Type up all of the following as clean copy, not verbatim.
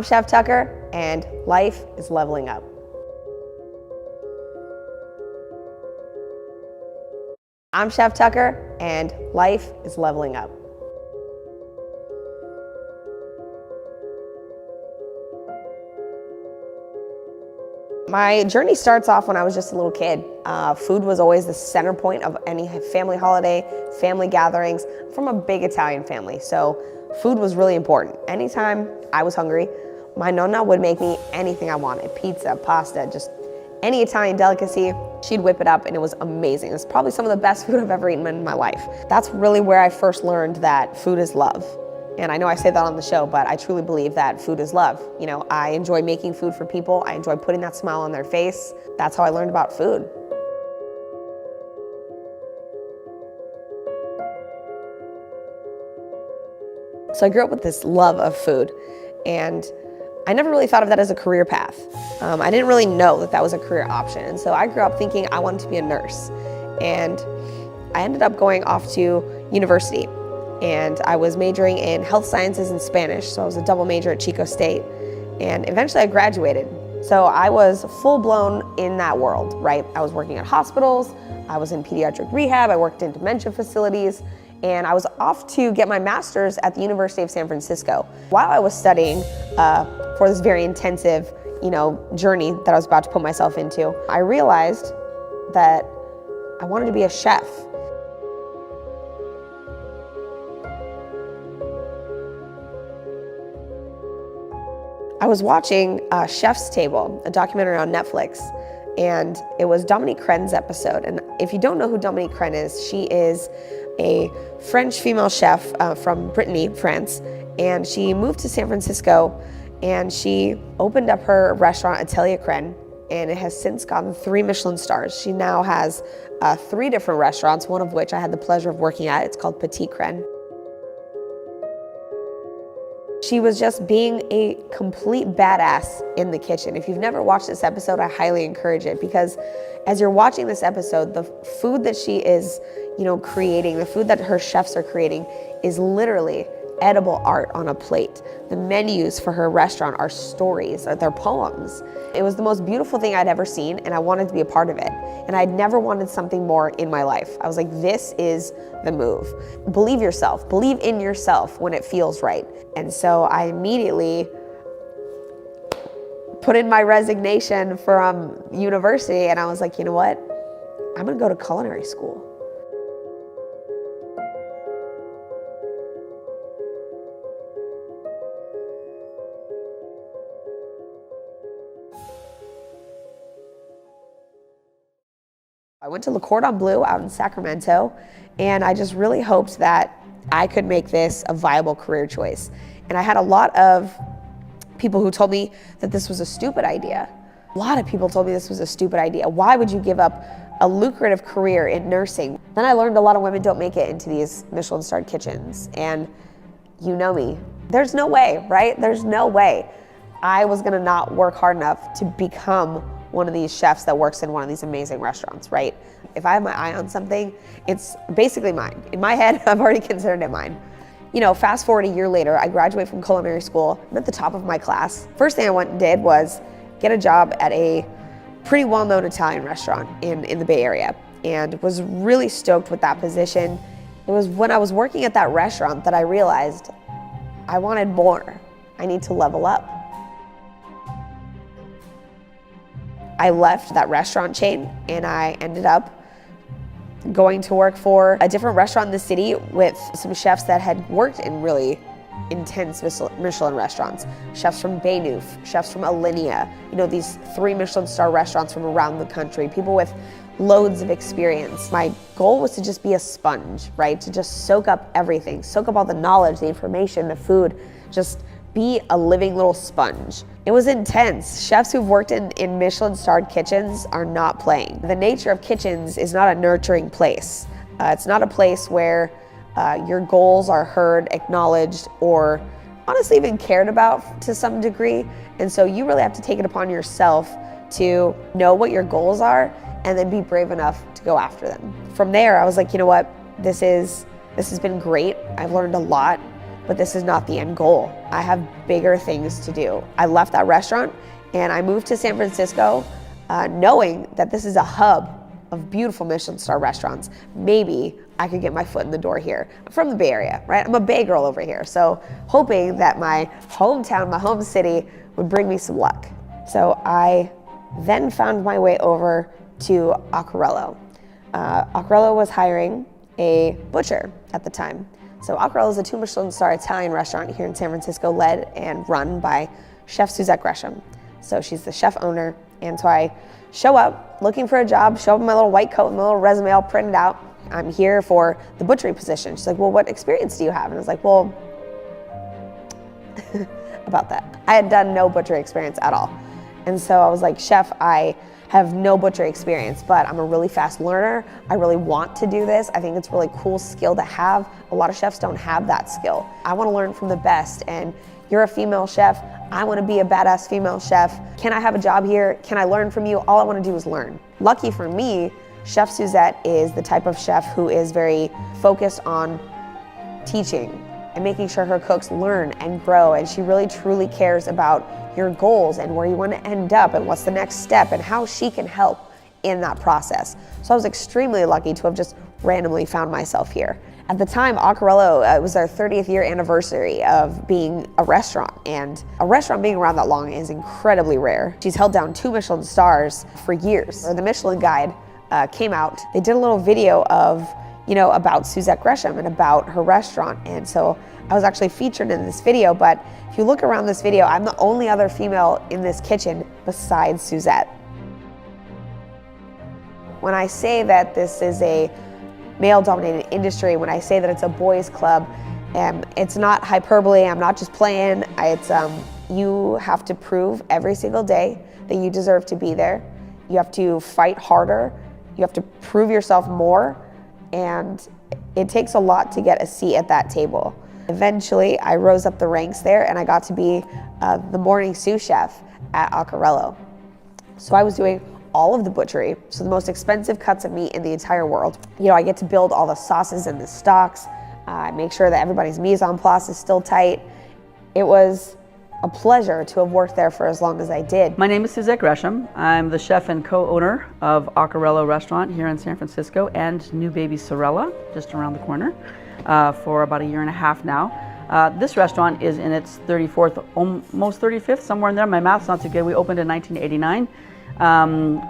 I'm Chef Tucker, and life is leveling up. I'm Chef Tucker, and life is leveling up. My journey starts off when I was just a little kid. Food was always the center point of any family holiday, family gatherings. I'm from a big Italian family, so food was really important. Anytime I was hungry, my nonna would make me anything I wanted. Pizza, pasta, just any Italian delicacy. She'd whip it up and it was amazing. It's probably some of the best food I've ever eaten in my life. That's really where I first learned that food is love. And I know I say that on the show, but I truly believe that food is love. You know, I enjoy making food for people. I enjoy putting that smile on their face. That's how I learned about food. So I grew up with this love of food, and I never really thought of that as a career path. I didn't really know that that was a career option. And so I grew up thinking I wanted to be a nurse. And I ended up going off to university. And I was majoring in health sciences and Spanish, so I was a double major at Chico State. And eventually I graduated. So I was full blown in that world, right? I was working at hospitals, I was in pediatric rehab, I worked in dementia facilities, and I was off to get my master's at the University of San Francisco. While I was studying for this very intensive, journey that I was about to put myself into, I realized that I wanted to be a chef. I was watching Chef's Table, a documentary on Netflix, and it was Dominique Crenne's episode. And if you don't know who Dominique Crenne is, she is a French female chef from Brittany, France, and she moved to San Francisco and she opened up her restaurant, Atelier Crenne, and it has since gotten 3 Michelin stars. She now has 3 different restaurants, one of which I had the pleasure of working at. It's called Petit Crenne. She was just being a complete badass in the kitchen. If you've never watched this episode, I highly encourage it, because as you're watching this episode, the food that she is, creating, the food that her chefs are creating is literally edible art on a plate. The menus for her restaurant are stories, they're poems. It was the most beautiful thing I'd ever seen, and I wanted to be a part of it. And I'd never wanted something more in my life. I was like, this is the move. Believe yourself, believe in yourself when it feels right. And so I immediately put in my resignation from university, and I was like, you know what? I'm gonna go to culinary school. I went to Le Cordon Bleu out in Sacramento, and I just really hoped that I could make this a viable career choice. And I had a lot of people who told me that this was a stupid idea. A lot of people told me this was a stupid idea. Why would you give up a lucrative career in nursing? Then I learned a lot of women don't make it into these Michelin-starred kitchens, and you know me. There's no way, right? There's no way I was gonna not work hard enough to become one of these chefs that works in one of these amazing restaurants, right? If I have my eye on something, it's basically mine. In my head, I've already considered it mine. Fast forward a year later, I graduate from culinary school. I'm at the top of my class. First thing I went and did was get a job at a pretty well-known Italian restaurant in the Bay Area, and was really stoked with that position. It was when I was working at that restaurant that I realized I wanted more. I need to level up. I left that restaurant chain and I ended up going to work for a different restaurant in the city with some chefs that had worked in really intense Michelin restaurants. Chefs from Bayneuf, chefs from Alinea, these 3 Michelin star restaurants from around the country, people with loads of experience. My goal was to just be a sponge, right? To just soak up everything, soak up all the knowledge, the information, the food, just be a living little sponge. It was intense. Chefs who've worked in Michelin-starred kitchens are not playing. The nature of kitchens is not a nurturing place. It's not a place where your goals are heard, acknowledged, or honestly even cared about to some degree. And so you really have to take it upon yourself to know what your goals are and then be brave enough to go after them. From there, I was like, you know what? This has been great. I've learned a lot. but this is not the end goal. I have bigger things to do. I left that restaurant and I moved to San Francisco knowing that this is a hub of beautiful Michelin star restaurants. Maybe I could get my foot in the door here. I'm from the Bay Area, right? I'm a Bay girl over here. So hoping that my hometown, my home city would bring me some luck. So I then found my way over to Acquerello. Acquerello was hiring a butcher at the time. So Acquerello is a 2 Michelin star Italian restaurant here in San Francisco, led and run by Chef Suzette Gresham. So she's the chef owner. And so I show up looking for a job, show up in my little white coat and my little resume all printed out. I'm here for the butchery position. She's like, well, what experience do you have? And I was like, well, about that. I had done no butchery experience at all. And so I was like, chef, I have no butchery experience, but I'm a really fast learner. I really want to do this. I think it's a really cool skill to have. A lot of chefs don't have that skill. I want to learn from the best, and you're a female chef. I want to be a badass female chef. Can I have a job here? Can I learn from you? All I want to do is learn. Lucky for me, Chef Suzette is the type of chef who is very focused on teaching and making sure her cooks learn and grow, and she really truly cares about your goals and where you want to end up and what's the next step and how she can help in that process. So I was extremely lucky to have just randomly found myself here. At the time, Acquerello, it was our 30th year anniversary of being a restaurant, and a restaurant being around that long is incredibly rare. She's held down 2 Michelin stars for years. The Michelin Guide came out. They did a little video of, about Suzette Gresham and about her restaurant, and so I was actually featured in this video. But if you look around this video, I'm the only other female in this kitchen besides Suzette. When I say that this is a male-dominated industry, when I say that it's a boys' club, it's not hyperbole. I'm not just playing. It's you have to prove every single day that you deserve to be there. You have to fight harder. You have to prove yourself more, and it takes a lot to get a seat at that table. Eventually, I rose up the ranks there, and I got to be the morning sous chef at Acquerello. So I was doing all of the butchery, so the most expensive cuts of meat in the entire world. I get to build all the sauces and the stocks, make sure that everybody's mise en place is still tight. It was a pleasure to have worked there for as long as I did. My name is Suzette Gresham. I'm the chef and co-owner of Acquerello restaurant here in San Francisco and New Baby Sorella, just around the corner, for about 1.5 years now. This restaurant is in its 34th, almost 35th, somewhere in there. My math's not too good. We opened in 1989.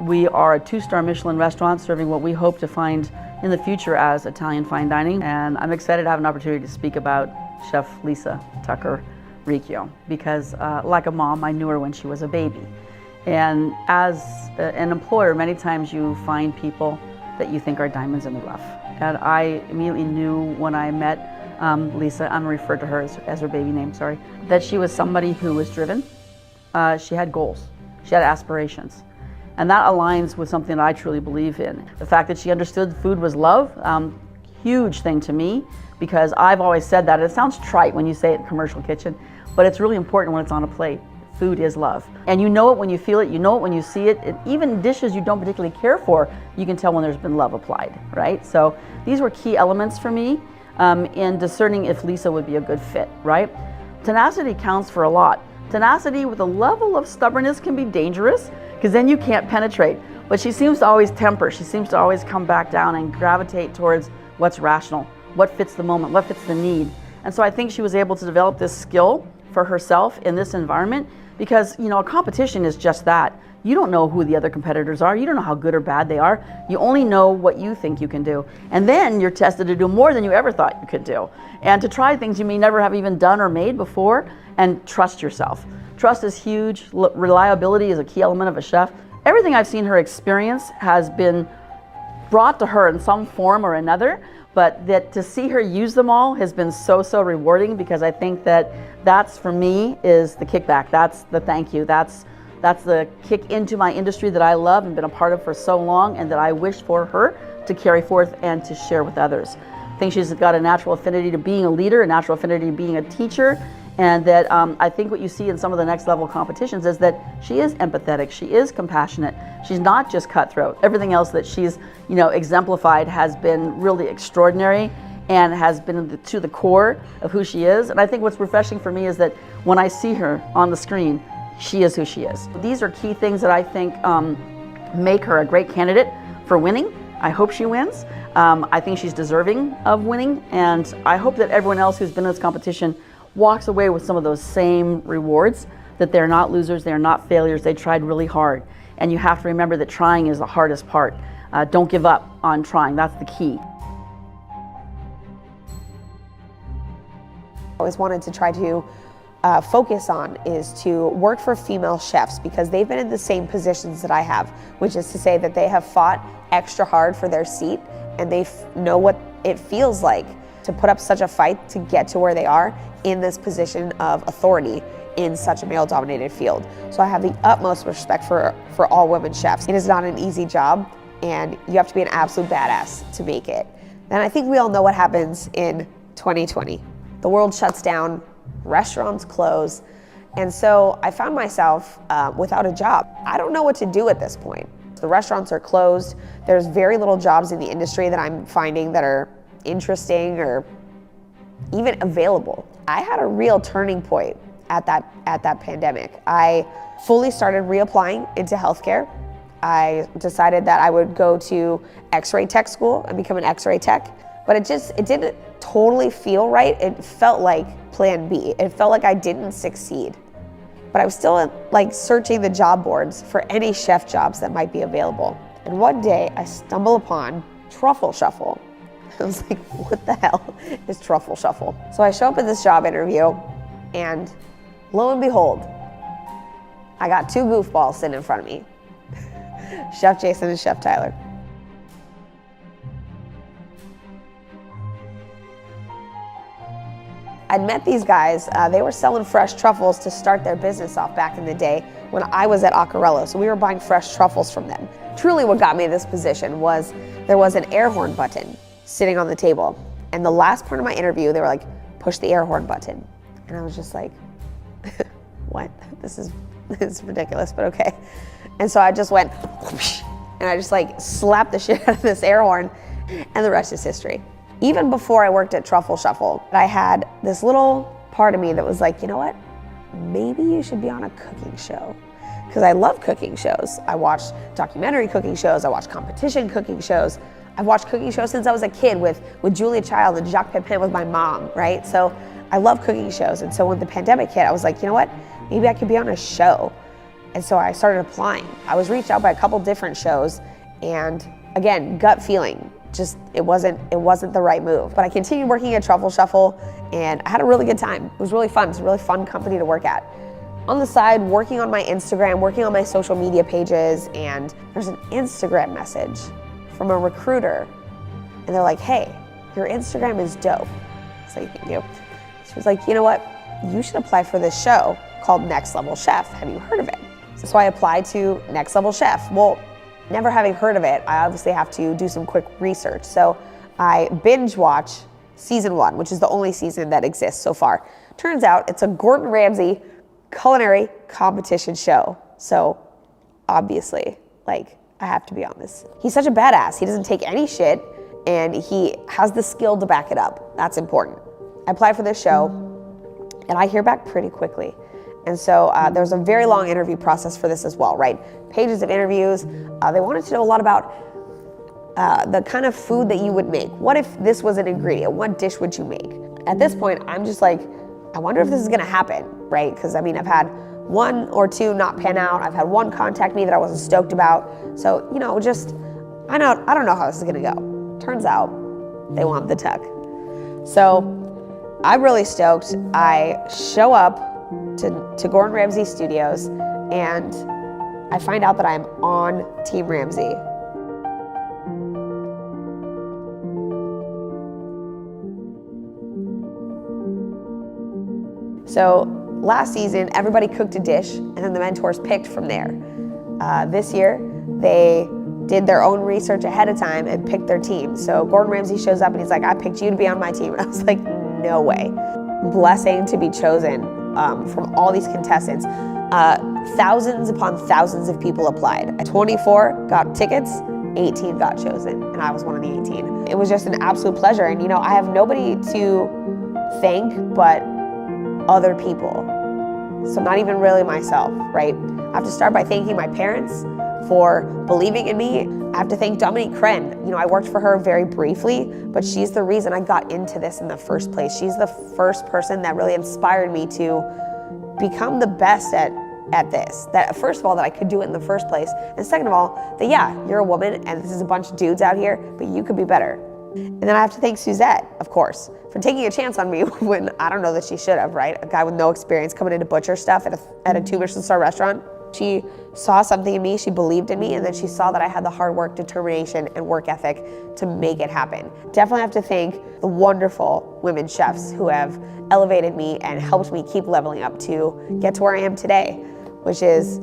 We are a 2-star Michelin restaurant serving what we hope to find in the future as Italian fine dining. And I'm excited to have an opportunity to speak about Chef Lisa Tucker Riccio because like a mom, I knew her when she was a baby. And as an employer, many times you find people that you think are diamonds in the rough. And I immediately knew when I met Lisa, I'm referred to her as her baby name, sorry, that she was somebody who was driven. She had goals, she had aspirations. And that aligns with something that I truly believe in. The fact that she understood food was love, huge thing to me, because I've always said that. It sounds trite when you say it in commercial kitchen, but it's really important when it's on a plate. Food is love. And you know it when you feel it, you know it when you see it. And even dishes you don't particularly care for, you can tell when there's been love applied, right? So these were key elements for me in discerning if Lisa would be a good fit, right? Tenacity counts for a lot. Tenacity with a level of stubbornness can be dangerous, because then you can't penetrate. But she seems to always temper. She seems to always come back down and gravitate towards what's rational, what fits the moment, what fits the need. And so I think she was able to develop this skill for herself in this environment because, a competition is just that. You don't know who the other competitors are. You don't know how good or bad they are. You only know what you think you can do. And then you're tested to do more than you ever thought you could do. And to try things you may never have even done or made before, and trust yourself. Trust is huge. Reliability is a key element of a chef. Everything I've seen her experience has been brought to her in some form or another, but that to see her use them all has been so rewarding, because I think that's for me is the kickback. That's the thank you. That's the kick into my industry that I love and been a part of for so long, and that I wish for her to carry forth and to share with others. I think she's got a natural affinity to being a leader, a natural affinity to being a teacher, and that I think what you see in some of the next level competitions is that she is empathetic, she is compassionate, she's not just cutthroat. Everything else that she's exemplified has been really extraordinary, and has been to the core of who she is. And I think what's refreshing for me is that when I see her on the screen, she is who she is. These are key things that I think make her a great candidate for winning. I hope she wins. I think she's deserving of winning, and I hope that everyone else who's been in this competition walks away with some of those same rewards, that they're not losers, they're not failures, they tried really hard. And you have to remember that trying is the hardest part. Don't give up on trying, that's the key. I always wanted to try to focus on is to work for female chefs, because they've been in the same positions that I have, which is to say that they have fought extra hard for their seat, and they know what it feels like to put up such a fight to get to where they are in this position of authority in such a male-dominated field. So I have the utmost respect for all women chefs. It is not an easy job, and you have to be an absolute badass to make it. And I think we all know what happens in 2020. The world shuts down, restaurants close, and so I found myself without a job. I don't know what to do at this point. The restaurants are closed. There's very little jobs in the industry that I'm finding that are interesting or even available. I had a real turning point at that pandemic. I fully started reapplying into healthcare. I decided that I would go to X-ray tech school and become an X-ray tech, but it didn't totally feel right. It felt like plan B. It felt like I didn't succeed. But I was still like searching the job boards for any chef jobs that might be available. And one day I stumble upon Truffle Shuffle. I was like, what the hell is Truffle Shuffle? So I show up at this job interview, and lo and behold, I got two goofballs sitting in front of me, Chef Jason and Chef Tyler. I'd met these guys, they were selling fresh truffles to start their business off back in the day when I was at Acquerello, so we were buying fresh truffles from them. Truly what got me this position was there was an air horn button sitting on the table, and the last part of my interview, they were like, push the air horn button. And I was just like, what? This is ridiculous, but okay. And so I just went, whoosh, and I just like slapped the shit out of this air horn, and the rest is history. Even before I worked at Truffle Shuffle, I had this little part of me that was like, you know what? Maybe you should be on a cooking show. Because I love cooking shows. I watched documentary cooking shows, I watched competition cooking shows. I've watched cooking shows since I was a kid with Julia Child and Jacques Pepin with my mom, right? So I love cooking shows. And so when the pandemic hit, I was like, you know what? Maybe I could be on a show. And so I started applying. I was reached out by a couple different shows, and again, gut feeling. Just it wasn't the right move. But I continued working at Truffle Shuffle, and I had a really good time. It was really fun. It's a really fun company to work at. On the side, working on my Instagram, working on my social media pages, and there's an Instagram message from a recruiter, and they're like, hey, your Instagram is dope. I was like, thank you. She was like, you know what? You should apply for this show called Next Level Chef. Have you heard of it? So I applied to Next Level Chef. Well, never having heard of it, I obviously have to do some quick research. So I binge watch season 1, which is the only season that exists so far. Turns out it's a Gordon Ramsay culinary competition show. So obviously, like, I have to be on this. He's such a badass. He doesn't take any shit, and he has the skill to back it up. That's important. I applied for this show, and I hear back pretty quickly. And so there's a very long interview process for this as well, right? Pages of interviews. They wanted to know a lot about the kind of food that you would make. What if this was an ingredient? What dish would you make? At this point, I'm just like, I wonder if this is gonna happen, right? Because I mean, I've had 1 or 2 not pan out. I've had 1 contact me that I wasn't stoked about. So, you know, just, I don't know how this is gonna go. Turns out, they want the tuck. So, I'm really stoked. I show up to Gordon Ramsay Studios, and I find out that I'm on Team Ramsay. So last season, everybody cooked a dish, and then the mentors picked from there. This year, they did their own research ahead of time and picked their team. So Gordon Ramsay shows up and he's like, I picked you to be on my team. And I was like, no way. Blessing to be chosen from all these contestants. Thousands upon thousands of people applied. 24 got tickets, 18 got chosen, and I was one of the 18. It was just an absolute pleasure, and you know, I have nobody to thank but other people. So not even really myself, right? I have to start by thanking my parents for believing in me. I have to thank Dominique Crenn. You know, I worked for her very briefly, but she's the reason I got into this in the first place. She's the first person that really inspired me to become the best at this. That first of all, that I could do it in the first place. And second of all, that yeah, you're a woman and this is a bunch of dudes out here, but you could be better. And then I have to thank Suzette, of course, for taking a chance on me when I don't know that she should have, right? A guy with no experience coming in to butcher stuff at a 2 Michelin star restaurant. She saw something in me, she believed in me, and then she saw that I had the hard work, determination, and work ethic to make it happen. Definitely have to thank the wonderful women chefs who have elevated me and helped me keep leveling up to get to where I am today, which is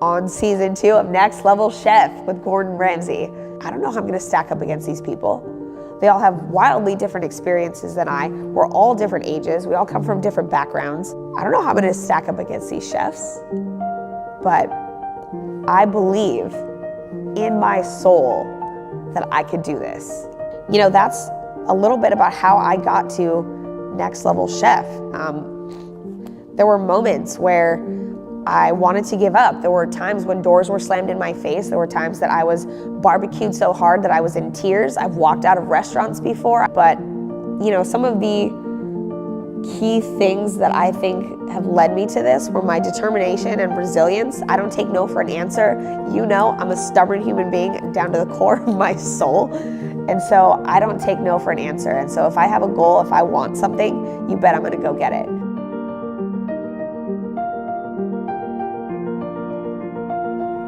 on season 2 of Next Level Chef with Gordon Ramsay. I don't know how I'm gonna stack up against these people. They all have wildly different experiences than I. We're all different ages. We all come from different backgrounds. I don't know how I'm gonna stack up against these chefs, but I believe in my soul that I could do this. You know, that's a little bit about how I got to Next Level Chef. There were moments where I wanted to give up. There were times when doors were slammed in my face. There were times that I was barbecued so hard that I was in tears. I've walked out of restaurants before, but you know, some of the key things that I think have led me to this were my determination and resilience. I don't take no for an answer. You know, I'm a stubborn human being down to the core of my soul. And so I don't take no for an answer. And so if I have a goal, if I want something, you bet I'm gonna go get it.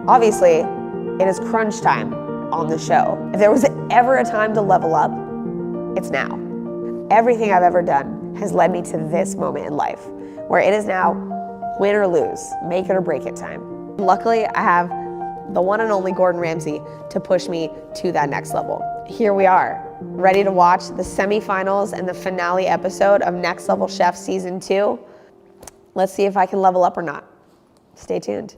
Obviously, it is crunch time on the show. If there was ever a time to level up, it's now. Everything I've ever done has led me to this moment in life, where it is now win or lose, make it or break it time. Luckily, I have the one and only Gordon Ramsay to push me to that next level. Here we are, ready to watch the semifinals and the finale episode of Next Level Chef Season 2. Let's see if I can level up or not. Stay tuned.